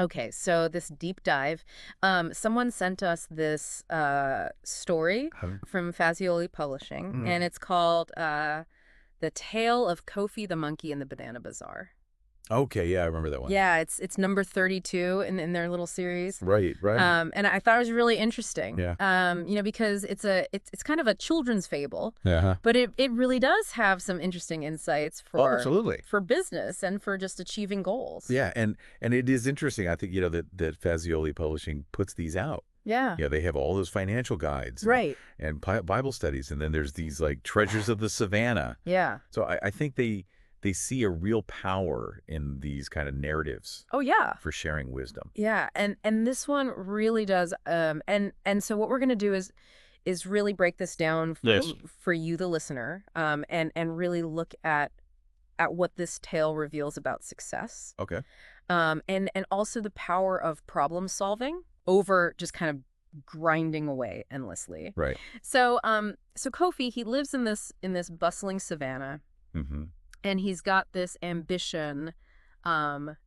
Okay, so this deep dive, someone sent us this story Huh? from Fazioli Publishing, Mm. and it's called The Tale of Kofi the Monkey and the Banana Bazaar. Okay, yeah, I remember that one. Yeah, it's number 32 in their little series. Right, right. And I thought it was really interesting. Yeah. Because it's kind of a children's fable, Yeah. but it really does have some interesting insights Oh, absolutely. for business and for just achieving goals. Yeah, and it is interesting. I think, that Fazioli Publishing puts these out. Yeah. Yeah, they have all those financial guides Right. and Bible studies, and then there's these like treasures of the savannah. Yeah. So I think they see a real power in these kind of narratives Oh, yeah. for sharing wisdom. Yeah, and this one really does. And so what we're gonna do is really break this down Yes. for you, the listener, and really look at what this tale reveals about success, Okay. and also the power of problem solving over just kind of grinding away endlessly. Right. So Kofi, he lives in this bustling savannah, Mm-hmm. and he's got this ambition,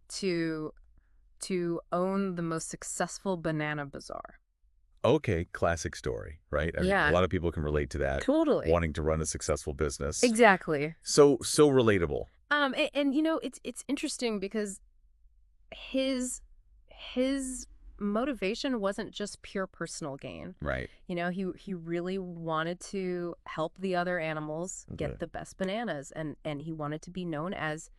to own the most successful banana bazaar. Okay, classic story, right? I mean, Yeah. a lot of people can relate to that. Totally. Wanting to run a successful business. Exactly. So relatable. And it's interesting because his motivation wasn't just pure personal gain. Right. He really wanted to help the other animals Okay. get the best bananas, and he wanted to be known as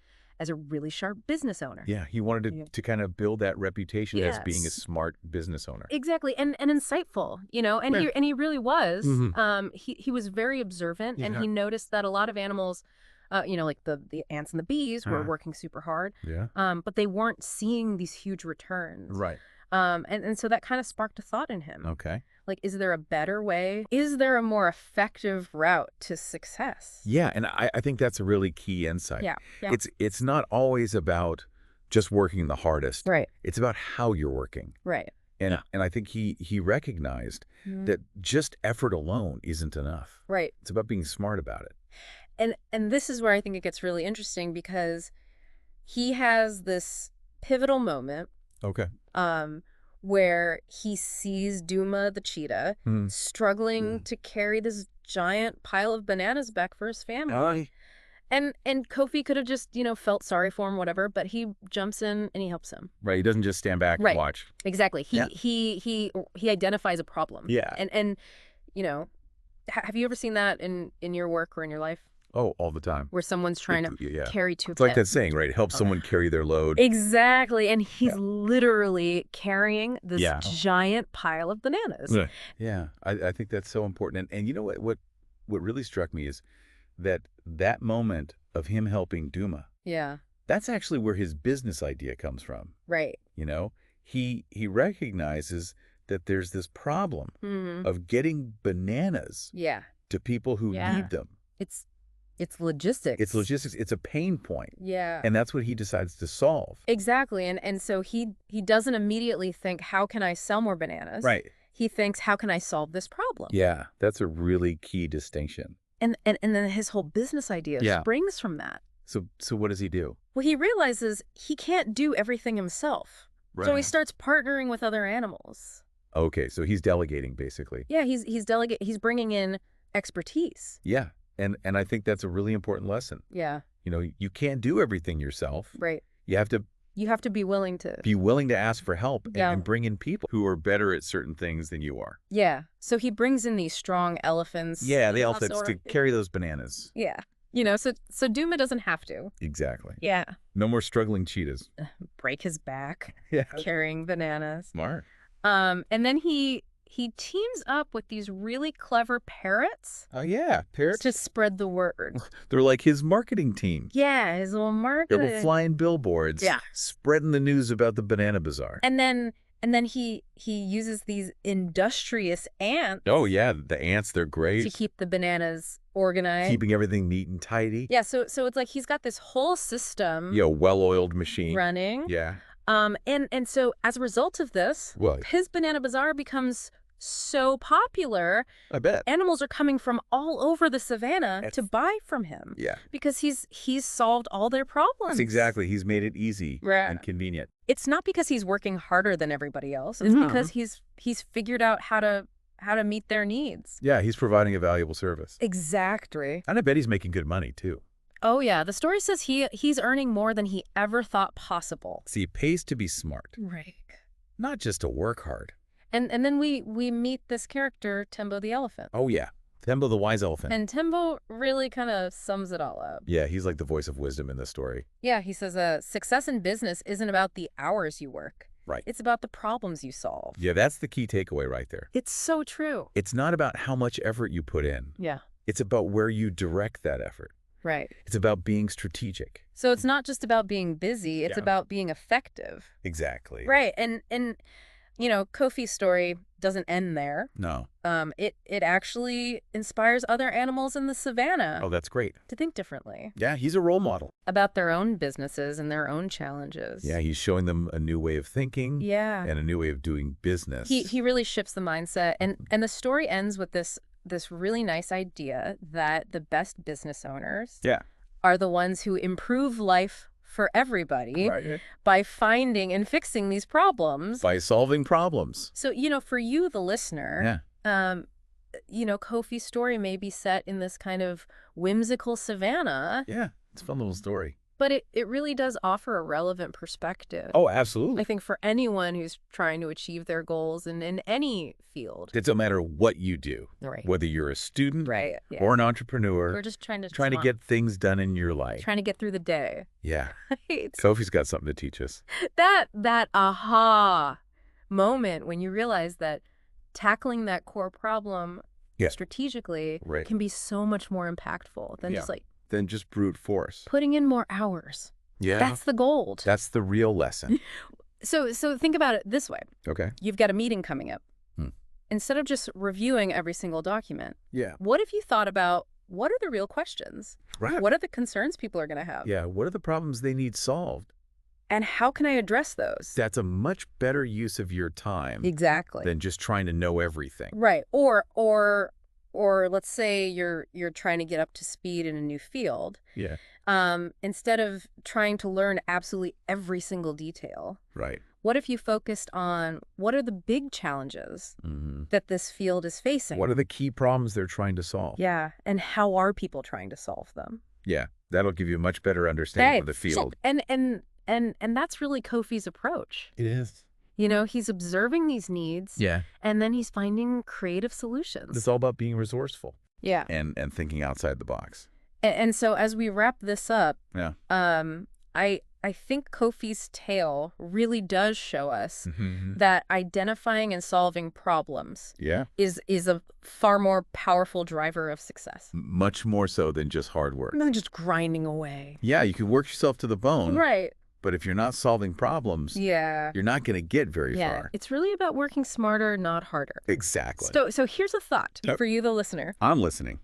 a really sharp business owner. Yeah, he wanted Yeah. to kind of build that reputation as being a Yes. smart business owner. Exactly, and insightful, and Yeah. he really was. Mhm. He was very observant, and Yeah. he noticed that a lot of animals, like the ants and the bees were Uh-huh. working super hard, Yeah. but they weren't seeing these huge returns. Right. And so that kind of sparked a thought in him. Okay. Like, is there a better way? Is there a more effective route to success? Yeah, and I think that's a really key insight. Yeah, yeah. It's not always about just working the hardest. Right, It's about how you're working. right. And I think he recognized Mhm. that just effort alone isn't enough. Right. It's about being smart about it. And this is where I think it gets really interesting, because he has this pivotal moment, Okay. where he sees Duma the cheetah Hmm. struggling to carry this giant pile of bananas back for his family. And Kofi could have just, felt sorry for him, whatever, but he jumps in and he helps him. Right. He doesn't just stand back Right. and watch. Exactly. Yeah. He identifies a problem. Yeah. And have you ever seen that in your work or in your life, Oh, all the time. where someone's trying to Yeah. carry two It's like that pets? saying, right? Help someone carry their load. Exactly. And he's Yeah. literally carrying this Yeah. giant pile of bananas. Yeah. I think that's so important. And you know what really struck me is that moment of him helping Duma, Yeah. that's actually where his business idea comes from. Right. He recognizes that there's this problem Hmm. of getting bananas Yeah. to people who Yeah. need them. It's logistics. It's logistics. It's a pain point. Yeah. And that's what he decides to solve. Exactly. And so he doesn't immediately think, how can I sell more bananas? Right. He thinks, how can I solve this problem? Yeah. That's a really key distinction. And then his whole business idea Yeah. springs from that. So what does he do? Well, he realizes he can't do everything himself. So he starts partnering with other animals. Okay. So he's delegating, basically. Yeah, he's bringing in expertise. Yeah. And I think that's a really important lesson. Yeah, You can't do everything yourself. right. You have to You have to be willing to. be willing to ask for help Yeah. and bring in people who are better at certain things than you are. Yeah. So he brings in these strong elephants. Yeah, the you know, elephants to carry those bananas. Yeah. So Duma doesn't have to. Exactly. Yeah. No more struggling cheetahs. Break his back Yeah. carrying bananas. Smart. And then he teams up with these really clever parrots Oh, yeah. Parrots. to spread the word. They're like his marketing team. Yeah, his little They're marketing. flying billboards. Yeah. Spreading the news about the Banana Bazaar. And then he uses these industrious ants Oh, yeah. The ants, they're to great. keep the bananas organized. Keeping everything neat and tidy. Yeah, so it's like he's got this whole system Well-oiled machine. running. Yeah. And so as a result of this, Well, his Banana Bazaar becomes so popular. I bet. Animals are coming from all over the savannah to That's- buy from him. Yeah. Because he's solved all their problems. That's exactly. He's made it easy Right. and convenient. It's not because he's working harder than everybody else. It's because he's figured out how to meet their needs. Yeah, he's providing a valuable service. Exactly. And I bet he's making good money, too. Oh, yeah. The story says he's earning more than he ever thought possible. See, it pays to be smart, Right. not just to work hard. And then we meet this character, Tembo the elephant. Oh, yeah. Tembo the wise elephant. And Tembo really kind of sums it all up. Yeah, he's like the voice of wisdom in this story. Yeah, he says, success in business isn't about the hours you work. Right. It's about the problems you solve. Yeah, that's the key takeaway right there. It's so true. It's not about how much effort you put in. Yeah. It's about where you direct that effort. Right. It's about being strategic. So it's not just about being busy, it's Yeah. about being effective. Exactly. Right. And Kofi's story doesn't end there. No. It actually inspires other animals in the savannah Oh, that's great. to think differently Yeah, he's a role model. about their own businesses and their own challenges. Yeah, he's showing them a new way of thinking Yeah. and a new way of doing business. He really shifts the mindset, and the story ends with this really nice idea that the best business owners Yeah. are the ones who improve life for everybody Right. by finding and fixing these problems. By solving problems. So, for you, the listener, Kofi's story may be set in this kind of whimsical savannah, Yeah, it's a fun little story. but it really does offer a relevant perspective. Oh, absolutely. I think for anyone who's trying to achieve their goals in any field. It doesn't matter what you do, Right. whether you're a student Right. Yeah. or an entrepreneur, We're just trying to get things done in your life. trying to get through the day. Yeah. Right. Kofi's got something to teach us. That aha moment when you realize that tackling that core problem Yeah. strategically Right. can be so much more impactful than just Then just brute force. putting in more hours. Yeah. That's the gold. That's the real lesson. So think about it this way. Okay. You've got a meeting coming up. Hmm. Instead of just reviewing every single document, Yeah. what if you thought about what are the real questions? Right. What are the concerns people are going to have? Yeah. What are the problems they need solved? And how can I address those? That's a much better use of your time Exactly. than just trying to know everything. Right. Or let's say you're trying to get up to speed in a new field. Yeah. Instead of trying to learn absolutely every single detail, Right. what if you focused on what are the big challenges that this field is facing? What are the key problems they're trying to solve? Yeah, and how are people trying to solve them? Yeah. That'll give you a much better understanding of the field. And that's really Kofi's approach. It is. He's observing these needs. Yeah. And then he's finding creative solutions. It's all about being resourceful Yeah. and thinking outside the box. And so as we wrap this up, Yeah. I think Kofi's tale really does show us Mm-hmm. that identifying and solving problems Yeah. is a far more powerful driver of success Much more so than just hard work. than just grinding away. Yeah, you can work yourself to the bone, Right. but if you're not solving problems, Yeah. you're not going to get very Yeah. far. It's really about working smarter, not harder. Exactly. So here's a thought Yep. for you, the listener. I'm listening.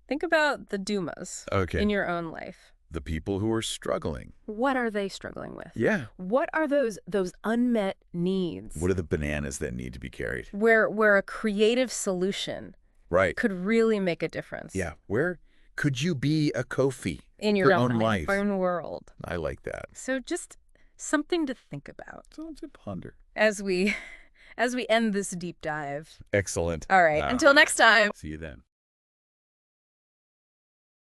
Think about the Dumas Okay. in your own life. The people who are struggling. What are they struggling with? Yeah. What are those unmet needs? What are the bananas that need to be carried? Where a creative solution Right. could really make a difference. Yeah. Where could you be a Kofi? In your own life. own world. I like that. So just something to think about Something to ponder. as we end this deep dive. Excellent. All right. Until next time. See you then.